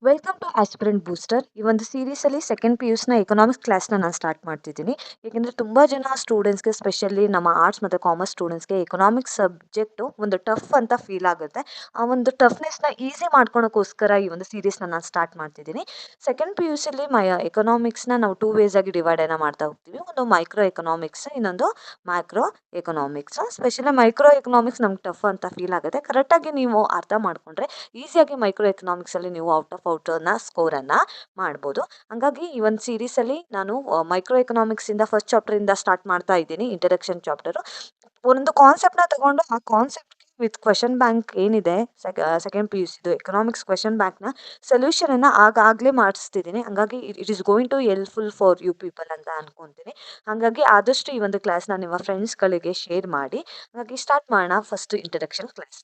Welcome to aspirant booster. ಈ ಒಂದು ಸೀರೀಸಲ್ಲಿ second P ಯುಸ್ನ economics ಕ್ಲಾಸ್ನ ನಾನು ಸ್ಟಾರ್ಟ್ ಮಾಡ್ತಿದ್ದೀನಿ. ಏಕೆಂದರೆ ತುಂಬ ಜನ ಸ್ಟೂಡೆಂಟ್ಸ್ಗೆ, ಸ್ಪೆಷಲಿ ನಮ್ಮ ಆರ್ಟ್ಸ್ ಮತ್ತು ಕಾಮರ್ಸ್ ಸ್ಟೂಡೆಂಟ್ಸ್ಗೆ ಎಕನಾಮಿಕ್ಸ್ ಸಬ್ಜೆಕ್ಟು ಒಂದು ಟಫ್ ಅಂತ ಫೀಲ್ ಆಗುತ್ತೆ. ಆ ಒಂದು ಟಫ್ನೆಸ್ನ ಈಸಿ ಮಾಡ್ಕೊಳಕ್ಕೋಸ್ಕರ ಈ ಒಂದು ಸೀರೀಸ್ನ ನಾನು ಸ್ಟಾರ್ಟ್ ಮಾಡ್ತಿದ್ದೀನಿ. ಸೆಕೆಂಡ್ ಪಿ ಯು ಸಿಲಿ ಎಕನಾಮಿಕ್ಸ್ನ ನಾವು ಟೂ ವೇಸ್ ಆಗಿ ಡಿವೈಡನ್ನು ಮಾಡ್ತಾ ಹೋಗ್ತೀವಿ. ಒಂದು ಮೈಕ್ರೋ ಎಕನಾಮಿಕ್ಸ್, ಇನ್ನೊಂದು macro economics. Specially micro economics ನಮ್ಗೆ ಟಫ್ ಅಂತ ಫೀಲ್ ಆಗುತ್ತೆ. ಕರೆಕ್ಟಾಗಿ ನೀವು ಅರ್ಥ ಮಾಡ್ಕೊಂಡ್ರೆ ಈಸಿಯಾಗಿ ಮೈಕ್ರೋ ಎಕನಾಮಿಕ್ಸಲ್ಲಿ ನೀವು ಔಟರ್ನ ಸ್ಕೋರನ್ನು ಮಾಡ್ಬೋದು. ಹಂಗಾಗಿ ಈ ಒಂದು ಸೀರೀಸಲ್ಲಿ ನಾನು ಮೈಕ್ರೋ ಎಕನಾಮಿಕ್ಸಿಂದ ಫಸ್ಟ್ ಚಾಪ್ಟರಿಂದ ಸ್ಟಾರ್ಟ್ ಮಾಡ್ತಾ ಇದ್ದೀನಿ. ಇಂಟ್ರಡಕ್ಷನ್ ಚಾಪ್ಟರು ಒಂದು ಕಾನ್ಸೆಪ್ಟ್ನ ತಗೊಂಡು ಆ ಕಾನ್ಸೆಪ್ಟ್ಗೆ ವಿತ್ ಕ್ವೆಶನ್ ಬ್ಯಾಂಕ್ ಏನಿದೆ ಸೆಕೆಂಡ್ ಪಿ ಯು ಸಿದು ಎಕನಾಮಿಕ್ಸ್ ಕ್ವೆಶನ್ ಬ್ಯಾಂಕ್ನ ಸೊಲ್ಯೂಷನನ್ನು ಆಗಾಗಲೇ ಮಾಡಿಸ್ತಿದ್ದೀನಿ. ಹಂಗಾಗಿ it is going to helpful for you people ಅಂತ ಅನ್ಕೊತೀನಿ. ಹಾಗಾಗಿ ಆದಷ್ಟು ಈ ಒಂದು ಕ್ಲಾಸ್ನ ನಿಮ್ಮ ಫ್ರೆಂಡ್ಸ್ಗಳಿಗೆ ಶೇರ್ ಮಾಡಿ. ಹಾಗಾಗಿ ಸ್ಟಾರ್ಟ್ ಮಾಡೋಣ first introduction class.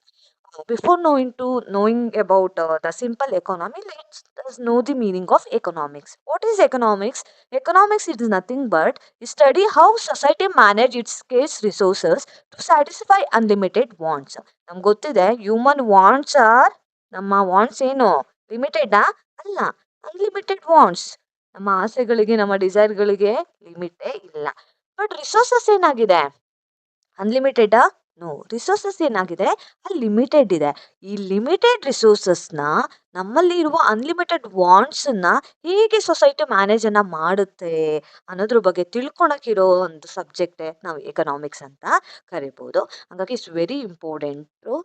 Before knowing about the simple economy, let's us know the meaning of economics. What is economics? Economics is nothing but study how society manage its scarce resources to satisfy unlimited wants. ನಮ್ಗೆ ಗೊತ್ತಿದೆ human wants R, ನಮ್ಮ wants ಏನು limited ಅಲ್ಲ, unlimited wants. ನಮ್ಮ ಆಸೆಗಳಿಗೆ, ನಮ್ಮ ಡಿಸೈರ್ಗಳಿಗೆ ಲಿಮಿಟೇ ಇಲ್ಲ. But resources ಏನಾಗಿದೆ? Unlimited? No. Resources ಏನಾಗಿದೆ? ಅಲ್ಲಿ ಲಿಮಿಟೆಡ್ ಇದೆ. ಈ ಲಿಮಿಟೆಡ್ ರಿಸೋರ್ಸಸ್ನ, ನಮ್ಮಲ್ಲಿ ಇರುವ ಅನ್ಲಿಮಿಟೆಡ್ ವಾಂಟ್ಸನ್ನ ಹೇಗೆ ಸೊಸೈಟಿ ಮ್ಯಾನೇಜನ್ನು ಮಾಡುತ್ತೆ ಅನ್ನೋದ್ರ ಬಗ್ಗೆ ತಿಳ್ಕೊಳಕ್ಕಿರೋ ಒಂದು ಸಬ್ಜೆಕ್ಟೇ ನಾವು ಎಕನಾಮಿಕ್ಸ್ ಅಂತ ಕರಿಬೋದು. ಹಾಗಾಗಿ it's very important to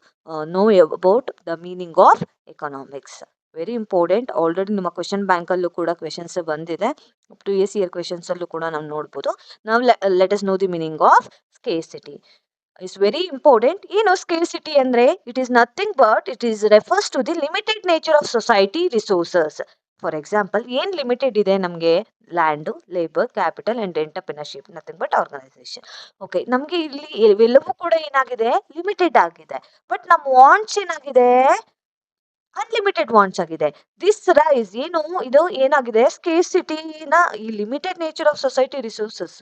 know about the meaning of economics. Very important. Already ನಿಮ್ಮ ಕ್ವೆಶನ್ ಬ್ಯಾಂಕಲ್ಲೂ ಕೂಡ ಕ್ವೆಶನ್ಸ್ ಬಂದಿದೆ. ಪ್ರಿವಿಯಸ್ ಇಯರ್ ಕ್ವೆಶನ್ಸಲ್ಲೂ ಕೂಡ ನಾವು ನೋಡ್ಬೋದು. ನಾವು let us know the meaning of scarcity. It's very important. ಏನು ಸ್ಕೇರ್ಸಿಟಿ ಅಂದರೆ? It is nothing but it is refers to the limited nature of society resources. For example, ಏನು ಲಿಮಿಟೆಡ್ ಇದೆ ನಮಗೆ? Land, labour, capital and entrepreneurship, nothing but organisation. Okay, ನಮಗೆ ಇಲ್ಲಿ ಇವೆಲ್ಲವೂ ಕೂಡ ಏನಾಗಿದೆ? ಲಿಮಿಟೆಡ್ ಆಗಿದೆ. ಬಟ್ ನಮ್ಮ ವಾಂಟ್ಸ್ ಏನಾಗಿದೆ? ಅನ್ಲಿಮಿಟೆಡ್ ವಾಂಟ್ಸ್ ಆಗಿದೆ. ದಿಸ್ ರೈಸ್ ಏನು ಇದು ಏನಾಗಿದೆ? ಸ್ಕೇರ್ಸಿಟಿನ, ಈ limited nature of society resources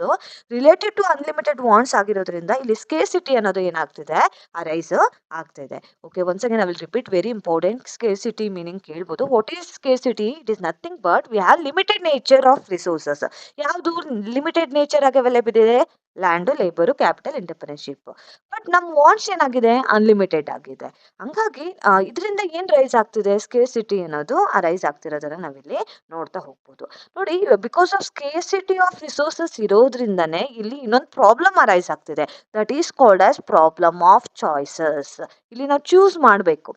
related to unlimited wants ಆಗಿರೋದ್ರಿಂದ ಇಲ್ಲಿ ಸ್ಕೇರ್ಸಿಟಿ ಅನ್ನೋದು ಏನಾಗ್ತಿದೆ? ಅರೈಸ್ ಆಗ್ತಿದೆ. Okay, once again I will repeat, very important. Scarcity meaning ಕೇಳ್ಬೋದು. What is scarcity? It is nothing but we have limited nature of resources. ಯಾವುದು limited nature ಆಗಿ available ಇದೆ? Land, labour, capital, entrepreneurship. But ನಮ್ಮ wants ಏನಾಗಿದೆ? Unlimited ಆಗಿದೆ. ಹಂಗಾಗಿ ಇದರಿಂದ ಏನು ರೈಸ್ ಆಗ್ತಿದೆ? ಸ್ಕೇರ್ಸಿಟಿ ಅನ್ನೋದು ರೈಸ್ ಆಗ್ತಿರೋದನ್ನ ನಾವಿಲ್ಲಿ ನೋಡ್ತಾ ಹೋಗ್ಬೋದು. ನೋಡಿ, because of scarcity of resources ಇರೋದ್ರಿಂದನೇ ಇಲ್ಲಿ ಇನ್ನೊಂದು ಪ್ರಾಬ್ಲಮ್ ಅರೈಸ್ ಆಗ್ತಿದೆ. That is called as problem of choices. ಇಲ್ಲಿ ನಾವು ಚೂಸ್ ಮಾಡಬೇಕು.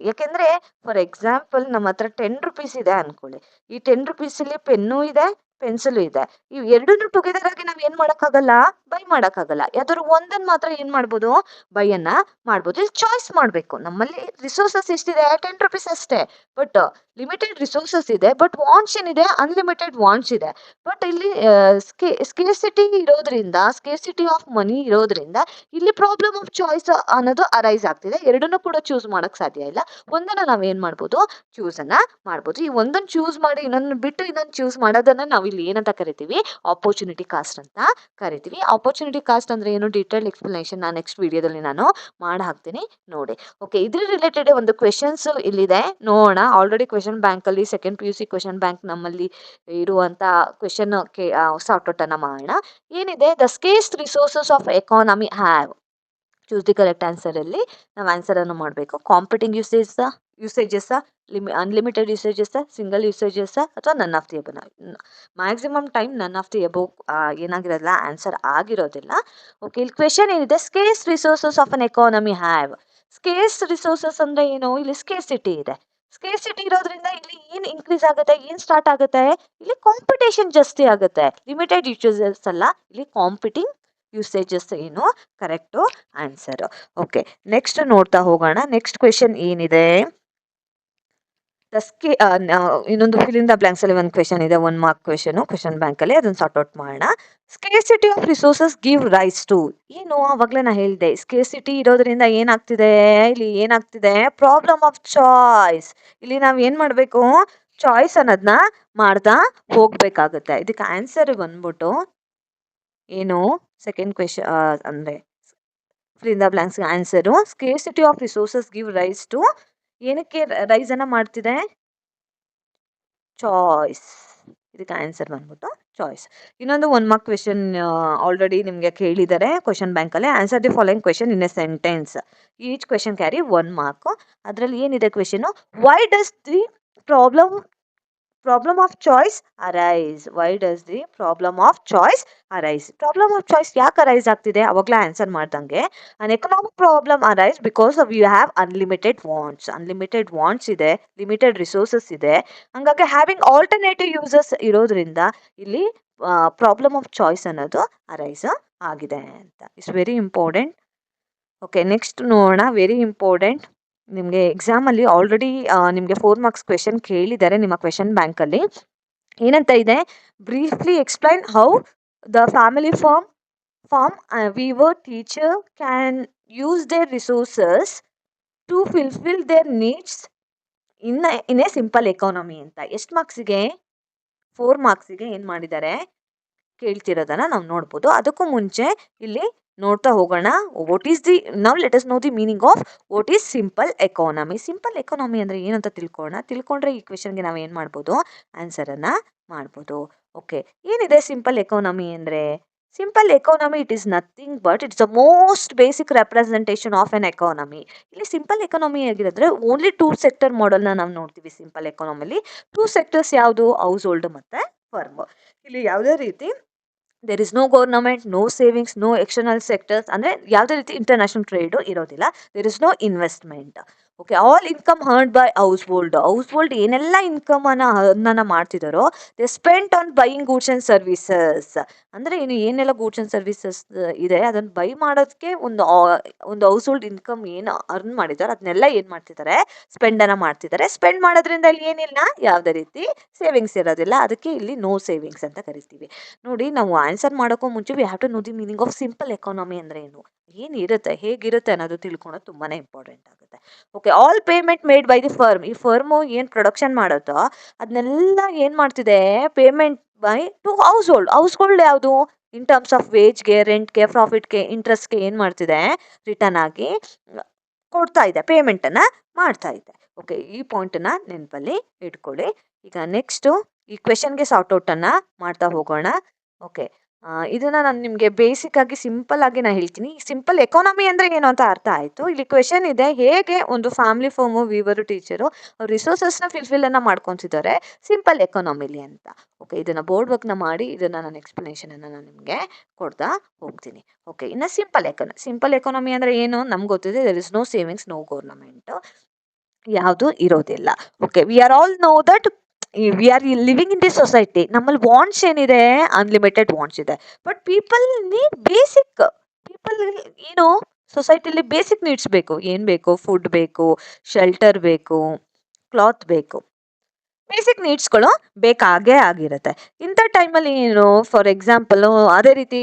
ಯಾಕೆಂದ್ರೆ ಫಾರ್ ಎಕ್ಸಾಂಪಲ್, ನಮ್ಮ ಹತ್ರ 10 ರುಪೀಸ್ ಇದೆ ಅನ್ಕೊಳ್ಳಿ. ಈ 10 ರುಪೀಸಲ್ಲಿ ಪೆನ್ನು ಇದೆ, ಪೆನ್ಸಿಲು ಇದೆ. ಇವು ಎರಡನ್ನೂ ಟುಗೆದರ್ ಆಗಿ ನಾವು ಏನು ಮಾಡೋಕ್ಕಾಗಲ್ಲ? ಬೈ ಮಾಡೋಕ್ಕಾಗಲ್ಲ. ಯಾವ್ದಾದ್ರು ಒಂದನ್ನು ಮಾತ್ರ ಏನು ಮಾಡ್ಬೋದು? ಬೈಯನ್ನ ಮಾಡ್ಬೋದು. ಇಲ್ಲಿ ಚಾಯ್ಸ್ ಮಾಡಬೇಕು. ನಮ್ಮಲ್ಲಿ ರಿಸೋರ್ಸಸ್ ಎಷ್ಟಿದೆ? 10 ರುಪೀಸ್ ಅಷ್ಟೇ. ಬಟ್ ಲಿಮಿಟೆಡ್ ರಿಸೋರ್ಸಸ್ ಇದೆ. ಬಟ್ ವಾಂಟ್ಸ್ ಏನಿದೆ? ಅನ್ಲಿಮಿಟೆಡ್ ವಾಂಟ್ಸ್ ಇದೆ. ಬಟ್ ಇಲ್ಲಿ ಸ್ಕೇರ್ಸಿಟಿ ಇರೋದ್ರಿಂದ, ಸ್ಕೇರ್ಸಿಟಿ ಆಫ್ ಮನಿ ಇರೋದ್ರಿಂದ ಇಲ್ಲಿ ಪ್ರಾಬ್ಲಮ್ ಆಫ್ ಚಾಯ್ಸ್ ಅನ್ನೋದು ಅರೈಸ್ ಆಗ್ತಿದೆ. ಎರಡನ್ನೂ ಕೂಡ ಚೂಸ್ ಮಾಡೋಕ್ಕೆ ಸಾಧ್ಯ ಇಲ್ಲ. ಒಂದನ್ನು ನಾವೇನು ಮಾಡ್ಬೋದು? ಚೂಸನ್ನು ಮಾಡ್ಬೋದು. ಈ ಒಂದನ್ನು ಚೂಸ್ ಮಾಡಿ ಇನ್ನೊಂದು ಬಿಟ್ಟು ಇನ್ನೊಂದು ಚೂಸ್ ಮಾಡೋದನ್ನು ನಾವು ಇಲ್ಲಿ ಏನಂತ ಕರಿತೀವಿ? ಆಪರ್ಚುನಿಟಿ ಕಾಸ್ಟ್ ಅಂತ ಕರಿತೀವಿ. ಆಪರ್ಚುನಿಟಿ ಕಾಸ್ಟ್ ಅಂದರೆ ಏನು? ಡೀಟೇಲ್ ಎಕ್ಸ್ಪ್ಲನೇಷನ್ ನಾನು ನೆಕ್ಸ್ಟ್ ವಿಡಿಯೋದಲ್ಲಿ ನಾನು ಮಾಡಿ ಹಾಕ್ತೀನಿ, ನೋಡಿ. ಓಕೆ, ಇದ್ರ ರಿಲೇಟೆಡ್ ಒಂದು ಕ್ವೆಶನ್ಸ್ ಇಲ್ಲಿದೆ, ನೋಡೋಣ. ಆಲ್ರೆಡಿ ಕ್ವೆಶನ್ ಬ್ಯಾಂಕಲ್ಲಿ second P U C question bank ನಮ್ಮಲ್ಲಿ ಇರುವಂಥ ಕ್ವೆಶನ್ ಸಾರ್ಟ್ ಔಟನ್ನು ಮಾಡೋಣ. ಏನಿದೆ? The scarce resources of economy have. Choose the correct ಆನ್ಸರಲ್ಲಿ ನಾವು ಆನ್ಸರನ್ನು ಮಾಡಬೇಕು. Competing usages, unlimited usages, single usages, ಅಥವಾ none of the above. Maximum time none of the above ಏನಾಗಿರೋದಿಲ್ಲ, ಆನ್ಸರ್ ಆಗಿರೋದಿಲ್ಲ. ಓಕೆ, ಇಲ್ಲಿ ಕ್ವೆಶನ್ ಏನಿದೆ? Scarce resources of an economy have. Scarce resources ಅಂದರೆ ಏನು? ಇಲ್ಲಿ ಸ್ಕೇರ್ಸಿಟಿ ಇದೆ. ಸ್ಕೇರ್ಸಿಟಿ ಇರೋದ್ರಿಂದ ಇಲ್ಲಿ ಏನು ಇನ್ಕ್ರೀಸ್ ಆಗುತ್ತೆ? ಏನು ಸ್ಟಾರ್ಟ್ ಆಗುತ್ತೆ? ಇಲ್ಲಿ ಕಾಂಪಿಟೇಷನ್ ಜಾಸ್ತಿ ಆಗುತ್ತೆ. ಲಿಮಿಟೆಡ್ ಯೂಸೇಜಸ್ ಅಲ್ಲ, ಇಲ್ಲಿ ಕಾಂಪಿಟಿಂಗ್ ಯೂಸೇಜಸ್ ಏನು ಕರೆಕ್ಟು ಆನ್ಸರ್. ಓಕೆ, ನೆಕ್ಸ್ಟ್ ನೋಡ್ತಾ ಹೋಗೋಣ. ನೆಕ್ಸ್ಟ್ ಕ್ವೆಶನ್ ಏನಿದೆ? ಇನ್ನೊಂದು ಫಿಲ್ ಇನ್ ದ ಬ್ಲಾಂಕ್ಸ್ ಅಲ್ಲಿ ಒಂದು ಕ್ವೆಶನ್ ಇದೆ, 1 ಮಾರ್ಕ್ ಕ್ವೆಶನ್ ಬ್ಯಾಂಕ್ ಅಲ್ಲಿ. ಅದನ್ನ ಸಾರ್ಟ್ ಔಟ್ ಮಾಡೋಣ. Scarcity of resources give rise to. ಏನು? ಅವಾಗಲೇ ನಾ ಹೇಳಿದೆ, ಸ್ಕೇರ್ಸಿಟಿ ಇರೋದ್ರಿಂದ ಏನಾಗ್ತಿದೆ? ಇಲ್ಲಿ ಏನಾಗ್ತಿದೆ? Problem of choice. ಇಲ್ಲಿ ನಾವು ಏನು ಮಾಡಬೇಕು? ಚಾಯ್ಸ್ ಅನ್ನೋದನ್ನ ಮಾಡ್ತಾ ಹೋಗ್ಬೇಕಾಗುತ್ತೆ. ಇದಕ್ಕೆ ಆನ್ಸರ್ ಬಂದ್ಬಿಟ್ಟು ಏನು? ಸೆಕೆಂಡ್ ಕ್ವೆಶನ್ ಅಂದರೆ fill in the blanks answer scarcity of resources give rise to. ಏನಕ್ಕೆ ರೈಸ್ ಅನ್ನ ಮಾಡ್ತಿದೆ? ಚಾಯ್ಸ್. ಇದಕ್ಕೆ ಆನ್ಸರ್ ಬಂದ್ಬಿಟ್ಟು ಚಾಯ್ಸ್. ಇನ್ನೊಂದು 1 ಮಾರ್ಕ್ ಕ್ವೆಶನ್ ಆಲ್ರೆಡಿ ನಿಮಗೆ ಕೇಳಿದ್ದಾರೆ ಕ್ವೆಶನ್ ಬ್ಯಾಂಕಲ್ಲಿ. Answer the following question in a sentence. Each question carry 1 mark. ಅದರಲ್ಲಿ ಏನಿದೆ question, why does the problem problem of choice arise. Why does the problem of choice arise. Problem of choice ಯಾಕೆ arise ಆಗ್ತಿದೆ, ಅವಾಗಲೇ answer ಮಾಡ್ದಂಗೆ. An economic problem arise because of you have unlimited wants. Unlimited wants ಇದೆ, limited resources ಇದೆ. ಹಂಗಾಗಿ having alternative uses ಇರೋದ್ರಿಂದ ಇಲ್ಲಿ problem of choice ಅನ್ನೋದು ಅರೈಸ್ ಆಗಿದೆ ಅಂತ. It's very important. Okay, next ನೋಡೋಣ. Very important. ನಿಮಗೆ ಎಕ್ಸಾಮಲ್ಲಿ ಆಲ್ರೆಡಿ ನಿಮಗೆ 4 ಮಾರ್ಕ್ಸ್ ಕ್ವೆಶನ್ ಕೇಳಿದ್ದಾರೆ ನಿಮ್ಮ ಕ್ವೆಶನ್ ಬ್ಯಾಂಕಲ್ಲಿ. ಏನಂತ ಇದೆ, briefly explain how the family farm weaver teacher can use their resources to fulfil their needs in a simple economy ಅಂತ. ಎಷ್ಟು ಮಾರ್ಕ್ಸಿಗೆ? 4 ಮಾರ್ಕ್ಸಿಗೆ ಏನು ಮಾಡಿದ್ದಾರೆ ಕೇಳ್ತಿರೋದನ್ನ ನಾವು ನೋಡ್ಬೋದು. ಅದಕ್ಕೂ ಮುಂಚೆ ಇಲ್ಲಿ ನೋಡ್ತಾ ಹೋಗೋಣ. What is the now let us know the meaning of what is simple economy. Simple economy ಅಂದರೆ ಏನಂತ ತಿಳ್ಕೊಂಡ್ರೆ ಈ ಕ್ವೆಶನ್ಗೆ ನಾವು ಏನು ಮಾಡ್ಬೋದು, ಆನ್ಸರನ್ನು ಮಾಡ್ಬೋದು. ಓಕೆ, ಏನಿದೆ ಸಿಂಪಲ್ ಎಕಾನಮಿ ಅಂದರೆ? Simple economy it is nothing but it's the most basic representation of an economy. ಇಲ್ಲಿ ಸಿಂಪಲ್ ಎಕಾನಮಿ ಆಗಿರೋದ್ರೆ ಓನ್ಲಿ 2 ಸೆಕ್ಟರ್ ಮಾಡೆಲ್ನ ನಾವು ನೋಡ್ತೀವಿ ಸಿಂಪಲ್ ಎಕಾನಮಿಲಿ. 2 ಸೆಕ್ಟರ್ಸ್ ಯಾವುದು? ಹೌಸ್ ಹೋಲ್ಡ್ ಮತ್ತು ಫರ್ಮ್. ಇಲ್ಲಿ ಯಾವುದೇ ರೀತಿ there is no government, no savings, no external sectors, ಅಂದರೆ ಯಾವುದೇ ರೀತಿ ಇಂಟರ್ನ್ಯಾಷನಲ್ ಟ್ರೇಡು ಇರೋದಿಲ್ಲ. There is no investment. Okay, all income earned by household ಏನೆಲ್ಲ ಇನ್ಕಮನ್ನು ಮಾಡ್ತಿದ್ದಾರೋ they spent on buying goods and services. ಅಂದರೆ ಏನೆಲ್ಲ ಗೂಡ್ಸ್ ಆ್ಯಂಡ್ ಸರ್ವಿಸಸ್ ಇದೆ ಅದನ್ನು ಬೈ ಮಾಡೋದಕ್ಕೆ ಒಂದು ಹೌಸ್ ಹೋಲ್ಡ್ ಇನ್ಕಮ್ ಏನು ಅರ್ನ್ ಮಾಡಿದ್ದಾರೆ ಅದನ್ನೆಲ್ಲ ಏನು ಮಾಡ್ತಿದ್ದಾರೆ, ಸ್ಪೆಂಡನ್ನು ಮಾಡ್ತಿದ್ದಾರೆ. ಸ್ಪೆಂಡ್ ಮಾಡೋದ್ರಿಂದ ಇಲ್ಲಿ ಏನಿಲ್ಲ, ಯಾವುದೇ ರೀತಿ ಸೇವಿಂಗ್ಸ್ ಇರೋದಿಲ್ಲ. ಅದಕ್ಕೆ ಇಲ್ಲಿ ನೋ ಸೇವಿಂಗ್ಸ್ ಅಂತ ಕರಿತೀವಿ. ನೋಡಿ, ನಾವು ಆನ್ಸರ್ ಮಾಡೋಕ್ಕೂ ಮುಂಚೆ we have to know the meaning of simple economy ಅಂದರೆ ಏನು, ಏನಿರುತ್ತೆ, ಹೇಗಿರುತ್ತೆ ಅನ್ನೋದು ತಿಳ್ಕೊಳೋದು ತುಂಬಾ ಇಂಪಾರ್ಟೆಂಟ್ ಆಗುತ್ತೆ. Okay, all payment made by the firm. ಈ ಫರ್ಮು ಏನು ಪ್ರೊಡಕ್ಷನ್ ಮಾಡುತ್ತೋ ಅದನ್ನೆಲ್ಲ ಏನು ಮಾಡ್ತಿದೆ, payment by to household ಯಾವುದು, ಇನ್ ಟರ್ಮ್ಸ್ ಆಫ್ ವೇಜ್ಗೆ, ರೆಂಟ್ಗೆ, ಪ್ರಾಫಿಟ್ಗೆ, ಇಂಟ್ರೆಸ್ಟ್ಗೆ ಏನು ಮಾಡ್ತಿದೆ, ರಿಟರ್ನ್ ಆಗಿ ಕೊಡ್ತಾ ಇದೆ, ಪೇಮೆಂಟನ್ನು ಮಾಡ್ತಾ ಇದೆ. ಓಕೆ, ಈ ಪಾಯಿಂಟನ್ನು ನೆನಪಲ್ಲಿ ಇಟ್ಕೊಳ್ಳಿ. ಈಗ ನೆಕ್ಸ್ಟು ಈ ಕ್ವೆಶನ್ಗೆ ಸಾರ್ಟ್ಔಟನ್ನು ಮಾಡ್ತಾ ಹೋಗೋಣ. ಓಕೆ, ಇದನ್ನು ನಾನು ನಿಮಗೆ ಬೇಸಿಕ್ಕಾಗಿ ಸಿಂಪಲ್ಲಾಗಿ ನಾನು ಹೇಳ್ತೀನಿ. ಸಿಂಪಲ್ ಎಕಾನಮಿ ಅಂದರೆ ಏನು ಅಂತ ಅರ್ಥ ಆಯಿತು. ಇಲ್ಲಿ ಕ್ವೆಶನ್ ಇದೆ, ಹೇಗೆ ಒಂದು ಫ್ಯಾಮಿಲಿ ಫಾರ್ಮು ವೀವರು ಟೀಚರು ರಿಸೋರ್ಸಸ್ನ ಫಿಲ್ಫಿಲನ್ನು ಮಾಡ್ಕೊತಿದ್ದಾರೆ ಸಿಂಪಲ್ ಎಕಾನಮಿಲಿ ಅಂತ. ಓಕೆ, ಇದನ್ನು ಬೋರ್ಡ್ ವರ್ಕ್ನ ಮಾಡಿ ಇದನ್ನು ನಾನು ಎಕ್ಸ್ಪ್ಲನೇಷನನ್ನು ನಾನು ನಿಮಗೆ ಕೊಡ್ತಾ ಹೋಗ್ತೀನಿ. ಓಕೆ, ಇನ್ನು ಸಿಂಪಲ್ ಎಕಾನಮಿ ಅಂದರೆ ಏನು ನಮ್ಗೆ ಗೊತ್ತಿದೆ. There is no savings, no government, ಯಾವುದು ಇರೋದಿಲ್ಲ. Okay, we are all know that we are living in the society. ನಮ್ಮಲ್ಲಿ ವಾಂಟ್ಸ್ ಏನಿದೆ, ಅನ್ಲಿಮಿಟೆಡ್ ವಾಂಟ್ಸ್ ಇದೆ. But people need basic. ಏನು ಸೊಸೈಟಿಲಿ ಬೇಸಿಕ್ ನೀಡ್ಸ್ ಬೇಕು. ಏನು ಬೇಕು? ಫುಡ್ ಬೇಕು, ಶೆಲ್ಟರ್ ಬೇಕು, ಕ್ಲಾತ್ ಬೇಕು. ಬೇಸಿಕ್ ನೀಡ್ಸ್ಗಳು ಬೇಕಾಗೇ ಆಗಿರುತ್ತೆ. ಇಂಥ ಟೈಮಲ್ಲಿ ಏನು, ಫಾರ್ ಎಕ್ಸಾಂಪಲು ಅದೇ ರೀತಿ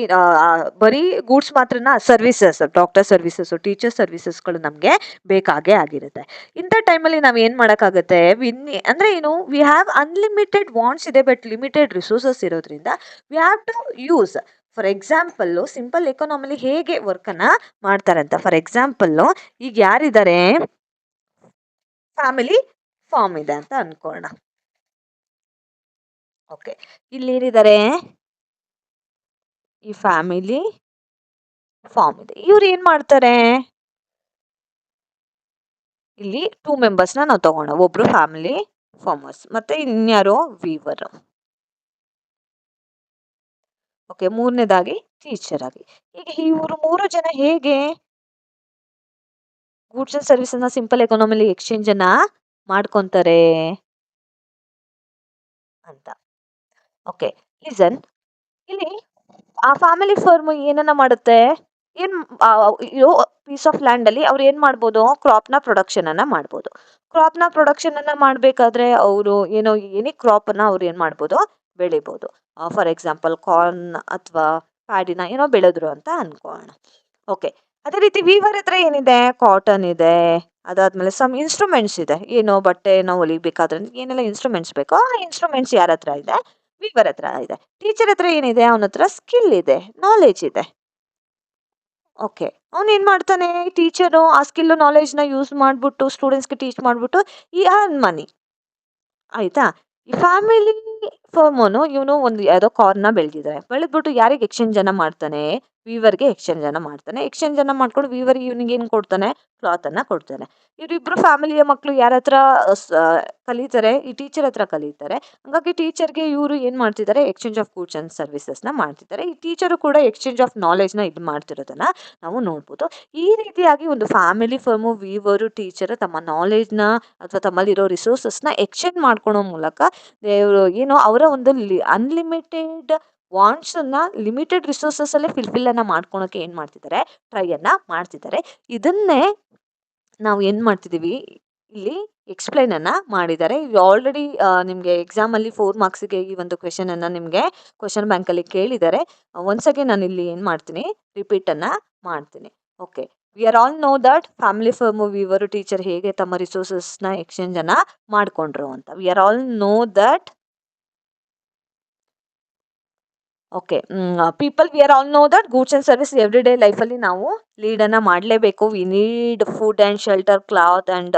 ಬರೀ ಗೂಡ್ಸ್ ಮಾತ್ರನ ಸರ್ವಿಸಸ್, ಡಾಕ್ಟರ್ ಸರ್ವಿಸಸ್ಸು, ಟೀಚರ್ ಸರ್ವಿಸಸ್ಗಳು ನಮಗೆ ಬೇಕಾಗೇ ಆಗಿರುತ್ತೆ. ಇಂಥ ಟೈಮಲ್ಲಿ ನಾವು ಏನು ಮಾಡೋಕ್ಕಾಗುತ್ತೆ, ಅಂದರೆ ಏನು, ವಿ ಹ್ಯಾವ್ ಅನ್ಲಿಮಿಟೆಡ್ ವಾಂಟ್ಸ್ ಇದೆ ಬಟ್ ಲಿಮಿಟೆಡ್ ರಿಸೋರ್ಸಸ್ ಇರೋದ್ರಿಂದ we have to use. For example simple ಎಕಾನಮಿಲಿ ಹೇಗೆ ವರ್ಕನ್ನು ಮಾಡ್ತಾರೆ ಅಂತ. ಫಾರ್ ಎಕ್ಸಾಂಪಲ್ಲು ಈಗ ಯಾರಿದ್ದಾರೆ, ಫ್ಯಾಮಿಲಿ ಫಾರ್ಮ್ ಇದೆ ಅಂತ ಅನ್ಕೊಳ್ಳೋಣ. ಓಕೆ, ಇಲ್ಲಿ ಏನಿದ್ದಾರೆ, ಈ ಫ್ಯಾಮಿಲಿ ಫಾರ್ಮ್ ಇದೆ. ಇವ್ರು ಏನು ಮಾಡ್ತಾರೆ, ಇಲ್ಲಿ 2 ಮೆಂಬರ್ಸ್ನ ನಾವು ತಗೋಣ. ಒಬ್ರು ಫ್ಯಾಮಿಲಿ ಫಾರ್ಮರ್ಸ್ ಮತ್ತೆ ಇನ್ಯಾರೋ ವೀವರ್. ಓಕೆ, ಮೂರನೇದಾಗಿ ಟೀಚರ್ ಆಗಿ. ಈಗ ಇವರು 3 ಜನ ಹೇಗೆ ಗೂಡ್ಸ್ ಅಂಡ್ ಸರ್ವಿಸನ್ನ ಸಿಂಪಲ್ ಎಕಾನಮಿಲಿ ಎಕ್ಸ್ಚೇಂಜನ್ನು ಮಾಡ್ಕೊತಾರೆ ಅಂತ. Okay, listen. ಇಲ್ಲಿ ಆ ಫ್ಯಾಮಿಲಿ ಫರ್ಮ್ ಏನನ್ನ ಮಾಡುತ್ತೆ, ಏನು ಇರೋ ಪೀಸ್ ಆಫ್ ಲ್ಯಾಂಡಲ್ಲಿ ಅವ್ರು ಏನು ಮಾಡ್ಬೋದು, ಕ್ರಾಪ್ನ ಪ್ರೊಡಕ್ಷನನ್ನು ಮಾಡ್ಬೋದು. ಕ್ರಾಪ್ನ ಪ್ರೊಡಕ್ಷನನ್ನು ಮಾಡಬೇಕಾದ್ರೆ ಅವರು ಎನಿ ಕ್ರಾಪನ್ನು ಅವ್ರು ಏನು ಮಾಡ್ಬೋದು, ಬೆಳಿಬೋದು. ಫಾರ್ ಎಕ್ಸಾಂಪಲ್ ಕಾರ್ನ್ ಅಥವಾ ಪ್ಯಾಡಿನ ಬೆಳೆದ್ರು ಅಂತ ಅನ್ಕೊಳ್ಳೋಣ. ಓಕೆ, ಅದೇ ರೀತಿ ವೀವರ್ ಹತ್ರ ಏನಿದೆ, ಕಾಟನ್ ಇದೆ, ಅದಾದ್ಮೇಲೆ ಸಮ್ ಇನ್ಸ್ಟ್ರೂಮೆಂಟ್ಸ್ ಇದೆ. ಬಟ್ಟೆನ ಹೊಲಿಬೇಕಾದ್ರೆ ಏನೆಲ್ಲ ಇನ್ಸ್ಟ್ರೂಮೆಂಟ್ಸ್ ಬೇಕೋ ಆ ಇನ್ಸ್ಟ್ರೂಮೆಂಟ್ಸ್ ಯಾರ ಹತ್ರ ಇದೆ, ವೀವರ್ ಹತ್ರ ಇದೆ. ಟೀಚರ್ ಹತ್ರ ಏನಿದೆ, ಅವನ ಹತ್ರ ಸ್ಕಿಲ್ ಇದೆ, ನಾಲೆಜ್ ಇದೆ. ಓಕೆ, ಅವನು ಏನು ಮಾಡ್ತಾನೆ, ಟೀಚರು ಆ ಸ್ಕಿಲ್ ನಾಲೆಜ್ನ ಯೂಸ್ ಮಾಡಿಬಿಟ್ಟು ಸ್ಟೂಡೆಂಟ್ಸ್ಗೆ ಟೀಚ್ ಮಾಡಿಬಿಟ್ಟು ಈ ಅರ್ನ್ ಮನಿ. ಆಯಿತಾ? ಈ ಫ್ಯಾಮಿಲಿ ಫರ್ಮನು ಇವನು ಒಂದು ಯಾವುದೋ ಕಾರ್ನ ಬೆಳೆದಿದ್ದಾರೆ. ಬೆಳೆದ್ಬಿಟ್ಟು ಯಾರಿಗೆ ಎಕ್ಸ್ಚೇಂಜ್ ಅನ್ನ ಮಾಡ್ತಾನೆ? ವೀವರ್‌ಗೆ ಎಕ್ಸ್ಚೇಂಜ್ ಅನ್ನ ಮಾಡ್ತಾನೆ. ಎಕ್ಸ್ಚೇಂಜ್ ಅನ್ನ ಮಾಡ್ಕೊಂಡು ವೀವರ್ ಇವನಿಗೆ ಏನು ಕೊಡ್ತಾನೆ? ಕ್ಲಾತ್ ಅನ್ನ ಕೊಡ್ತಾನೆ. ಇವರಿಬ್ರು ಫ್ಯಾಮಿಲಿಯ ಮಕ್ಕಳು ಯಾರ ಹತ್ರ ಕಲಿತಾರೆ? ಈ ಟೀಚರ್ ಹತ್ರ ಕಲಿತಾರೆ. ಹಂಗಾಗಿ ಟೀಚರ್‌ಗೆ ಇವರು ಏನು ಮಾಡ್ತಿದ್ದಾರೆ? ಎಕ್ಸ್ಚೇಂಜ್ ಆಫ್ ಗೂಡ್ಸ್ ಅಂಡ್ ಸರ್ವಿಸಸ್‌ನ ಮಾಡ್ತಿದ್ದಾರೆ. ಈ ಟೀಚರು ಕೂಡ ಎಕ್ಸ್ಚೇಂಜ್ ಆಫ್ ನಾಲೆಡ್ಜ್‌ನ ಇದು ಮಾಡ್ತಿರೋದನ್ನ ನಾವು ನೋಡ್ಬೋದು. ಈ ರೀತಿಯಾಗಿ ಒಂದು ಫ್ಯಾಮಿಲಿ ಫರ್ಮು, ವೀವರು, ಟೀಚರ್ ತಮ್ಮ ನಾಲೆಡ್ಜ್‌ನ ಅಥವಾ ತಮ್ಮಲ್ಲಿರೋ ರಿಸೋರ್ಸಸ್‌ನ ಎಕ್ಸ್ಚೇಂಜ್ ಮಾಡ್ಕೊಳೋ ಮೂಲಕ ದೇವ್ರು ಏನೋ ಅವರ ಒಂದು ಅನ್ಲಿಮಿಟೆಡ್ ವಾಂಟ್ಸ್ ಅನ್ನ ಲಿಮಿಟೆಡ್ ರಿಸೋರ್ಸಸ್ ಅಲ್ಲೇ ಫಿಲ್ಫಿಲ್ ಅನ್ನ ಮಾಡ್ಕೊಳಕ್ಕೆ ಏನ್ ಮಾಡ್ತಿದ್ದಾರೆ? ಟ್ರೈ ಅನ್ನ ಮಾಡ್ತಿದ್ದಾರೆ. ಇದನ್ನೇ ನಾವು ಏನ್ ಮಾಡ್ತಿದೀವಿ? ಇಲ್ಲಿ ಎಕ್ಸ್‌ಪ್ಲೈನ್ ಅನ್ನ ಮಾಡಿದ್ದಾರೆ. ಇದು ಆಲ್ರೆಡಿ ನಿಮ್ಗೆ ಎಕ್ಸಾಮ್ ಅಲ್ಲಿ 4 ಮಾರ್ಕ್ಸ್‌ಗೆ ಈ ಒಂದು ಕ್ವೆಶ್ಚನ್ ಅನ್ನ ನಿಮ್ಗೆ ಕ್ವೆಶ್ಚನ್ ಬ್ಯಾಂಕ್ ಅಲ್ಲಿ ಕೇಳಿದ್ದಾರೆ. ಒನ್ಸ್ ಅಗೇನ್ ನಾನು ಇಲ್ಲಿ ಏನ್ ಮಾಡ್ತೀನಿ? ರಿಪೀಟ್ ಅನ್ನ ಮಾಡ್ತೀನಿ. Okay. We are all know that family firm weaver teacher ಹೇಗೆ ತಮ್ಮ ರಿಸೋರ್ಸಸ್‌ನ ಎಕ್ಸ್ಚೇಂಜ್ ಅನ್ನ ಮಾಡ್ಕೊಂಡ್ರು ಅಂತ. We are all know that okay. People we are all know that goods and service every day ಲೈಫಲ್ಲಿ ನಾವು ಲೀಡನ್ನು ಮಾಡಲೇಬೇಕು. We need food and shelter, cloth and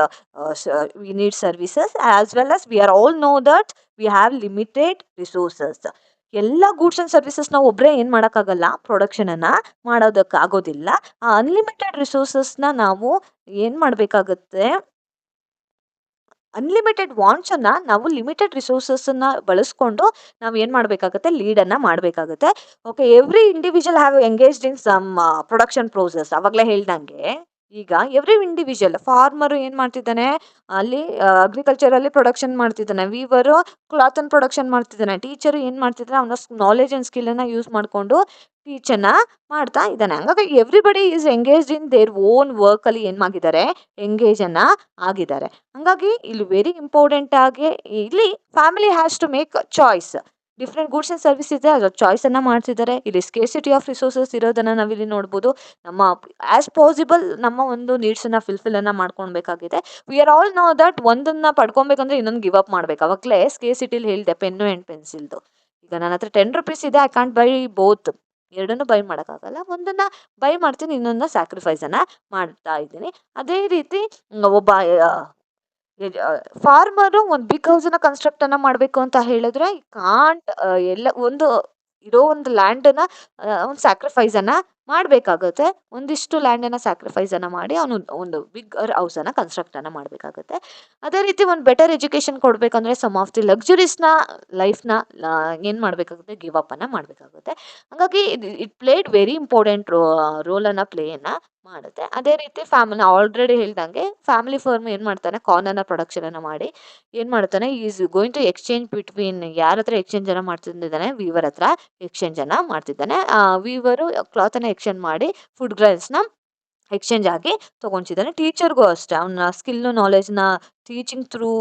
we need services as well as we are all know that we have limited resources. ಎಲ್ಲ goods and services ನಾವು ಒಬ್ಬರೇ ಏನು ಮಾಡೋಕ್ಕಾಗಲ್ಲ? ಪ್ರೊಡಕ್ಷನನ್ನು ಮಾಡೋದಕ್ಕಾಗೋದಿಲ್ಲ. ಆ ಅನ್ಲಿಮಿಟೆಡ್ ರಿಸೋರ್ಸಸ್ನ ನಾವು ಏನು ಮಾಡಬೇಕಾಗತ್ತೆ? ಅನ್ಲಿಮಿಟೆಡ್ ವಾಂಟ್ಸನ್ನ ನಾವು ಲಿಮಿಟೆಡ್ ರಿಸೋರ್ಸಸ್ಸನ್ನ ಬಳಸ್ಕೊಂಡು ನಾವು ಏನು ಮಾಡಬೇಕಾಗತ್ತೆ? ಲೀಡನ್ನು ಮಾಡಬೇಕಾಗತ್ತೆ. Okay. Every individual have engaged in some production process. ಆವಾಗಲೇ ಹೇಳ್ದಂಗೆ ಈಗ ಎವ್ರಿ ಇಂಡಿವಿಜುವಲ್ ಫಾರ್ಮರು ಏನು ಮಾಡ್ತಿದ್ದಾನೆ? ಅಲ್ಲಿ ಅಗ್ರಿಕಲ್ಚರಲ್ಲಿ ಪ್ರೊಡಕ್ಷನ್ ಮಾಡ್ತಿದ್ದಾನೆ. ವೀವರು ಕ್ಲಾತನ್ನು ಪ್ರೊಡಕ್ಷನ್ ಮಾಡ್ತಿದ್ದಾನೆ. ಟೀಚರು ಏನು ಮಾಡ್ತಿದ್ದಾನೆ? ಅವನ ನಾಲೆಜ್ ಆ್ಯಂಡ್ ಸ್ಕಿಲ್ಲನ್ನು ಯೂಸ್ ಮಾಡಿಕೊಂಡು ಟೀಚನ್ನು ಮಾಡ್ತಾ ಇದ್ದಾನೆ. ಹಂಗಾಗಿ everybody is engaged in their own ವರ್ಕಲ್ಲಿ ಏನು ಆಗಿದ್ದಾರೆ? ಎಂಗೇಜನ್ನು ಆಗಿದ್ದಾರೆ. ಹಂಗಾಗಿ ಇಲ್ಲಿ ವೆರಿ ಇಂಪಾರ್ಟೆಂಟ್ ಆಗಿ ಇಲ್ಲಿ family has to make choice. Different goods and service ಇದೆ, ಅದರ ಚಾಯ್ಸನ್ನು ಮಾಡ್ತಿದ್ದಾರೆ. ಇಲ್ಲಿ ಸ್ಕೇರ್ಸಿಟಿ ಆಫ್ ರಿಸೋರ್ಸಸ್ ಇರೋದನ್ನು ನಾವಿಲ್ಲಿ ನೋಡ್ಬೋದು. ನಮ್ಮ ಆ್ಯಸ್ ಪಾಸಿಬಲ್ ನಮ್ಮ ಒಂದು ನೀಡ್ಸನ್ನು ಫಿಲ್ಫಿಲನ್ನು ಮಾಡ್ಕೊಳ್ಬೇಕಾಗಿದೆ. We are all know that ಒಂದನ್ನು ಪಡ್ಕೊಬೇಕಂದ್ರೆ ಇನ್ನೊಂದು ಗಿವ್ ಅಪ್ ಮಾಡಬೇಕು. ಅವಾಗಲೇ ಸ್ಕೇರ್ಸಿಟಿಲಿ ಹೇಳಿದೆ ಪೆನ್ನು ಆ್ಯಂಡ್ ಪೆನ್ಸಿಲ್ದು. ಈಗ ನನ್ನ ಹತ್ರ ₹10 ಇದೆ, ಐ ಕಾಂಟ್ ಬೈ ಬೋತ್. ಎರಡನ್ನೂ ಬೈ ಮಾಡೋಕ್ಕಾಗಲ್ಲ. ಒಂದನ್ನು ಬೈ ಮಾಡ್ತೀನಿ, ಇನ್ನೊಂದನ್ನ ಸ್ಯಾಕ್ರಿಫೈಸನ್ನು ಮಾಡ್ತಾ ಇದ್ದೀನಿ. ಅದೇ ರೀತಿ ಒಬ್ಬ ಫಾರ್ಮರು ಒಂದು ಬಿಗ್ ಹೌಸನ್ನ ಕನ್ಸ್ಟ್ರಕ್ಟ್ ಅನ್ನ ಮಾಡಬೇಕು ಅಂತ ಹೇಳಿದ್ರೆ ಕಾಂಟ್ ಎಲ್ಲ ಒಂದು ಇರೋ ಒಂದು ಲ್ಯಾಂಡನ್ನ ಅವ್ನು ಸ್ಯಾಕ್ರಿಫೈಸನ್ನು ಮಾಡಬೇಕಾಗುತ್ತೆ. ಒಂದಿಷ್ಟು ಲ್ಯಾಂಡನ್ನು ಸ್ಯಾಕ್ರಿಫೈಸನ್ನು ಮಾಡಿ ಅವನು ಒಂದು ಬಿಗ್ ಹೌಸನ್ನು ಕನ್ಸ್ಟ್ರಕ್ಟನ್ನು ಮಾಡಬೇಕಾಗುತ್ತೆ. ಅದೇ ರೀತಿ ಒಂದು ಬೆಟರ್ ಎಜುಕೇಷನ್ ಕೊಡಬೇಕಂದ್ರೆ ಸಮ್ ಆಫ್ ದಿ ಲಕ್ಸುರೀಸ್ನ ಲೈಫ್ನ ಏನು ಮಾಡಬೇಕಾಗುತ್ತೆ? ಗಿವ್ ಅಪ್ಪನ್ನು ಮಾಡಬೇಕಾಗುತ್ತೆ. ಹಾಗಾಗಿ ಇಟ್ ಪ್ಲೇಡ್ ವೆರಿ ಇಂಪಾರ್ಟೆಂಟ್ ರೋಲನ್ನು ಪ್ಲೇಯನ್ನು ಮಾಡುತ್ತೆ. ಅದೇ ರೀತಿ ಫ್ಯಾಮಿಲಿ ಆಲ್ರೆಡಿ ಹೇಳ್ದಂಗೆ ಫ್ಯಾಮಿಲಿ ಫರ್ಮ್ ಏನು ಮಾಡ್ತಾನೆ? ಕಾರ್ನನ್ನು ಪ್ರೊಡಕ್ಷನನ್ನು ಮಾಡಿ ಏನು ಮಾಡ್ತಾನೆ? Is going to exchange between ಯಾರ ಹತ್ರ ಎಕ್ಸ್ಚೇಂಜನ್ನು ಮಾಡ್ತಿದ್ದಾನೆ? ವೀವರ್ ಹತ್ರ ಎಕ್ಸ್ಚೇಂಜನ್ನು ಮಾಡ್ತಿದ್ದಾನೆ. ವೀವರು ಕ್ಲಾತನ್ನು ಎಕ್ಸ್ಚೇಂಜ್ ಮಾಡಿ ಫುಡ್ ಗ್ರೈನ್ಸ್ನ ಎಕ್ಸ್ಚೇಂಜ್ ಆಗಿ ತೊಗೊತಿದ್ದಾನೆ. ಟೀಚರ್ಗೂ ಅಷ್ಟೇ ಅವನ ಸ್ಕಿಲ್ಲು ನಾಲೆಜ್ನ ಟೀಚಿಂಗ್ ಥ್ರೂ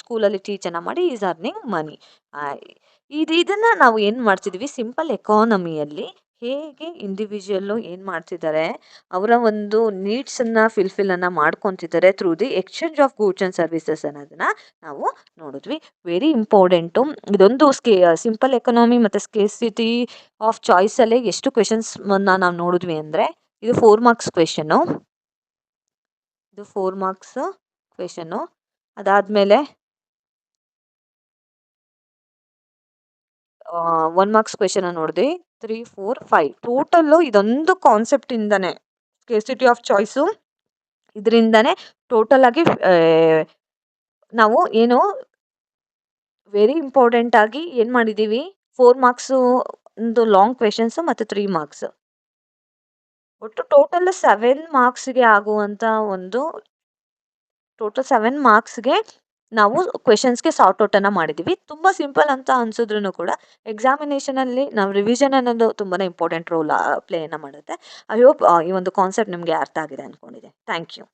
ಸ್ಕೂಲಲ್ಲಿ ಟೀಚನ್ನು ಮಾಡಿ ಈಸ್ ಅರ್ನಿಂಗ್ ಮನಿ. ಇದನ್ನು ನಾವು ಏನು ಮಾಡ್ತಿದ್ವಿ? ಸಿಂಪಲ್ ಎಕಾನಮಿಯಲ್ಲಿ ಹೇಗೆ ಇಂಡಿವಿಜುವಲ್ಲು ಏನು ಮಾಡ್ತಿದ್ದಾರೆ? ಅವರ ಒಂದು ನೀಡ್ಸನ್ನು ಫಿಲ್ಫಿಲನ್ನು ಮಾಡ್ಕೊತಿದ್ದಾರೆ through the exchange of goods and services ಅನ್ನೋದನ್ನು ನಾವು ನೋಡಿದ್ವಿ. Very important. ಇದೊಂದು ಸಿಂಪಲ್ ಎಕನಾಮಿ ಮತ್ತು ಸ್ಕೇರ್ಸಿಟಿ ಆಫ್ ಚಾಯ್ಸಲ್ಲೇ ಎಷ್ಟು ಕ್ವೆಶನ್ಸ್ನ ನಾವು ನೋಡಿದ್ವಿ ಅಂದರೆ ಇದು 4 ಮಾರ್ಕ್ಸ್ ಕ್ವೆಶನ್ನು. ಇದು 4 ಮಾರ್ಕ್ಸ್ ಕ್ವೆಶನ್ನು. ಅದಾದಮೇಲೆ 1 ಮಾರ್ಕ್ಸ್ ಕ್ವೆಶನ್ನ ನೋಡಿದ್ವಿ. 3, 4, 5 ಟೋಟಲ್ಲು ಇದೊಂದು ಕಾನ್ಸೆಪ್ಟಿಂದನೇ ಸ್ಕೇರ್ಸಿಟಿ ಆಫ್ ಚಾಯ್ಸು ಇದರಿಂದನೇ ಟೋಟಲ್ ಆಗಿ ನಾವು ಏನು ವೆರಿ ಇಂಪಾರ್ಟೆಂಟ್ ಆಗಿ ಏನು ಮಾಡಿದ್ದೀವಿ? 4 ಮಾರ್ಕ್ಸು ಒಂದು ಲಾಂಗ್ ಕ್ವೆಶನ್ಸು ಮತ್ತು 3 ಮಾರ್ಕ್ಸ್ ಒಟ್ಟು ಟೋಟಲ್ 7 ಮಾರ್ಕ್ಸ್ಗೆ ಆಗುವಂಥ ಒಂದು ಟೋಟಲ್ 7 ಮಾರ್ಕ್ಸ್ಗೆ ನಾವು ಕ್ವೆಶನ್ಸ್ಗೆ ಸಾರ್ಟ್ ಔಟನ್ನು ಮಾಡಿದ್ದೀವಿ. ತುಂಬ ಸಿಂಪಲ್ ಅಂತ ಅನ್ಸಿದ್ರು ಕೂಡ ಎಕ್ಸಾಮಿನೇಷನಲ್ಲಿ ನಾವು ರಿವಿಷನ್ ಅನ್ನೋದು ತುಂಬಾ ಇಂಪಾರ್ಟೆಂಟ್ ರೋಲ್ ಪ್ಲೇಯನ್ನು ಮಾಡುತ್ತೆ. ಐ ಹೋಪ್ ಈ ಒಂದು ಕಾನ್ಸೆಪ್ಟ್ ನಿಮಗೆ ಅರ್ಥ ಆಗಿದೆ ಅಂದ್ಕೊಂಡಿದ್ದೆ. Thank you.